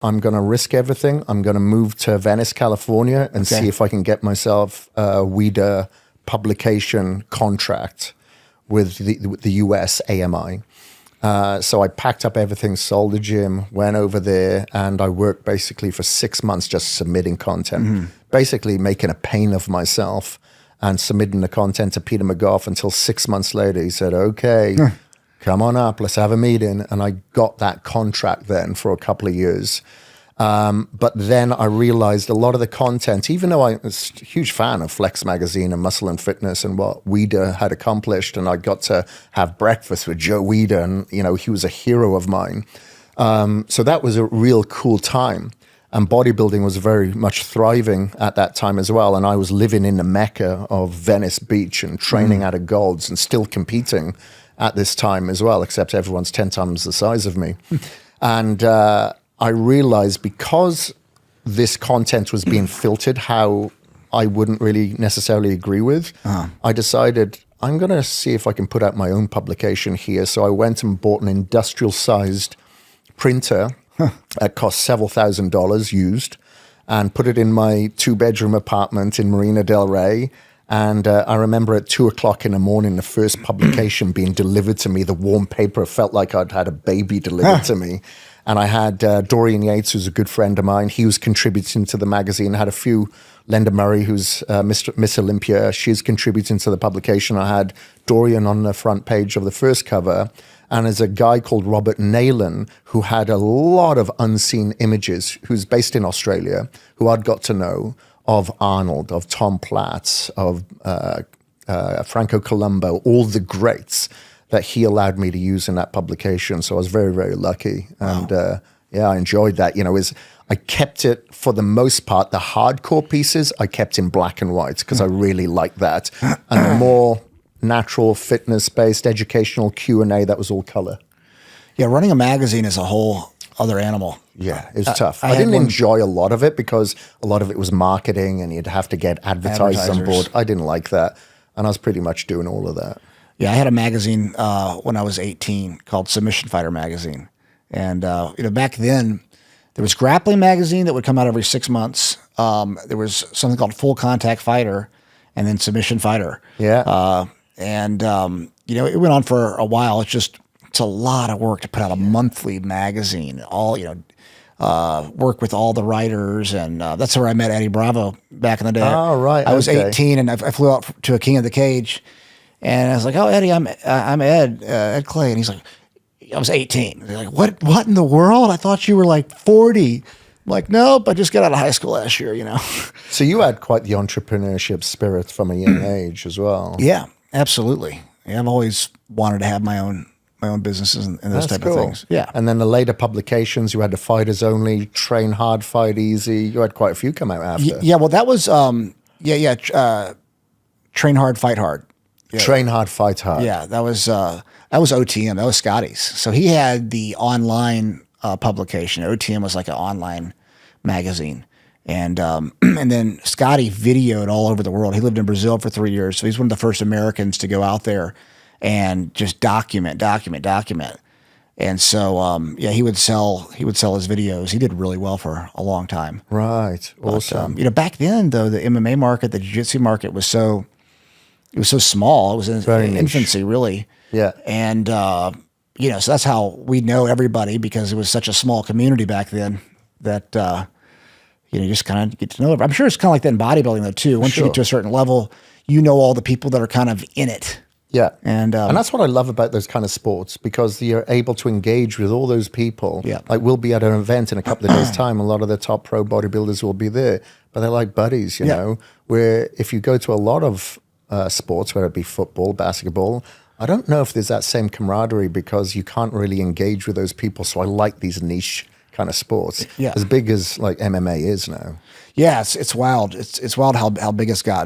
I'm going to risk everything. I'm going to move to Venice, California, and see if I can get myself a Weider publication contract with the US AMI. So I packed up everything, sold the gym, went over there, and I worked basically for 6 months just submitting content, basically making a pain of myself and submitting the content to Peter McGough until 6 months later he said, okay, come on up, let's have a meeting. And I got that contract then for a couple of years. But then I realized a lot of the content, even though I was a huge fan of Flex Magazine and Muscle and Fitness and what Weider had accomplished, and I got to have breakfast with Joe Weider, and he was a hero of mine. So that was a real cool time. And bodybuilding was very much thriving at that time as well. And I was living in the mecca of Venice Beach and training out of Gold's and still competing at this time as well, except everyone's 10 times the size of me. And I realized because this content was being filtered how I wouldn't really necessarily agree with, I decided I'm going to see if I can put out my own publication here. So I went and bought an industrial-sized printer that cost several $1,000s used and put it in my 2-bedroom apartment in Marina del Rey. And I remember at 2 o'clock in the morning, the first publication being delivered to me. The warm paper felt like I'd had a baby delivered to me. And I had Dorian Yates, who's a good friend of mine. He was contributing to the magazine. I had a few, Linda Murray, who's Miss Olympia. She's contributing to the publication. I had Dorian on the front page of the first cover. And there's a guy called Robert Naylan who had a lot of unseen images, who's based in Australia, who I'd got to know, of Arnold, of Tom Platz, of Franco Columbo, all the greats that he allowed me to use in that publication. So I was very, very lucky. And I enjoyed that. I kept it, for the most part, the hardcore pieces, I kept in black and white because I really liked that. And the more natural, fitness-based, educational Q&A, that was all color. Yeah, running a magazine is a whole other animal. Yeah, it was tough. I didn't enjoy a lot of it because a lot of it was marketing and you'd have to get advertisers on board. I didn't like that. And I was pretty much doing all of that. Yeah, I had a magazine when I was 18 called Submission Fighter Magazine. And back then, there was Grappling Magazine that would come out every 6 months. There was something called Full Contact Fighter and then Submission Fighter. Yeah. It went on for a while. It's a lot of work to put out a monthly magazine, work with all the writers. And that's where I met Eddie Bravo back in the day. Oh, right. I was 18 and I flew out to a King of the Cage. And I was like, oh, Eddie, I'm Ed Clay. And he's like, I was 18. They're like, what in the world? I thought you were like 40. I'm like, nope, I just got out of high school last year, So you had quite the entrepreneurship spirit from a young age as well. Yeah, absolutely. Yeah, I've always wanted to have my own businesses and those type of things. Yeah. And then the later publications, you had the Fighters Only, Train Hard, Fight Easy. You had quite a few come out after. Yeah, well, that was, Train Hard, Fight Hard. Yeah. Train Hard, Fight Hard. Yeah, that was OTM. That was Scotty's. So he had the online publication. OTM was like an online magazine. And then Scotty videoed all over the world. He lived in Brazil for 3 years. So he's one of the first Americans to go out there and just document. And so, he would sell his videos. He did really well for a long time. Right. Awesome. But, back then though, the MMA market, the jiu-jitsu market was so small. It was in infancy, really. Yeah. And, so that's how we know everybody, because it was such a small community back then that, you just kind of get to know it. I'm sure it's kind of like that in bodybuilding though too. Once you get to a certain level, you know all the people that are kind of in it. Yeah. And that's what I love about those kind of sports, because you're able to engage with all those people. Yeah. Like we'll be at an event in a couple of days' time. A lot of the top pro bodybuilders will be there, but they're like buddies, you know, where if you go to a lot of sports, whether it be football, basketball, I don't know if there's that same camaraderie because you can't really engage with those people. So I like these niche kind of sports. Yeah. As big as like MMA is now. Yeah, it's wild. It's wild how big it's gotten.